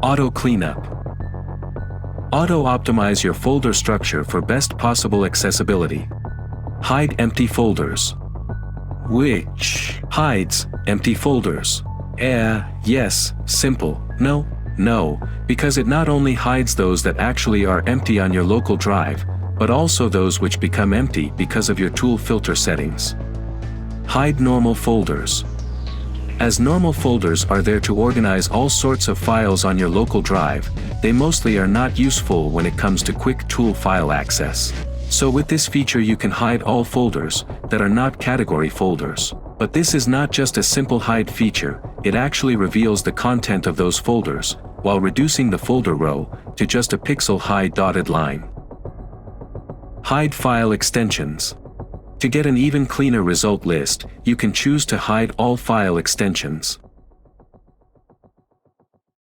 Auto Cleanup. Auto-optimize your folder structure for best possible accessibility. Hide empty folders. Which hides empty folders? Yes, simple. No, because it not only hides those that actually are empty on your local drive, but also those which become empty because of your tool filter settings. Hide normal folders. As normal folders are there to organize all sorts of files on your local drive, they mostly are not useful when it comes to quick tool file access. So with this feature you can hide all folders that are not category folders. But this is not just a simple hide feature, it actually reveals the content of those folders, while reducing the folder row to just a pixel high dotted line. Hide file extensions. To get an even cleaner result list, you can choose to hide all file extensions.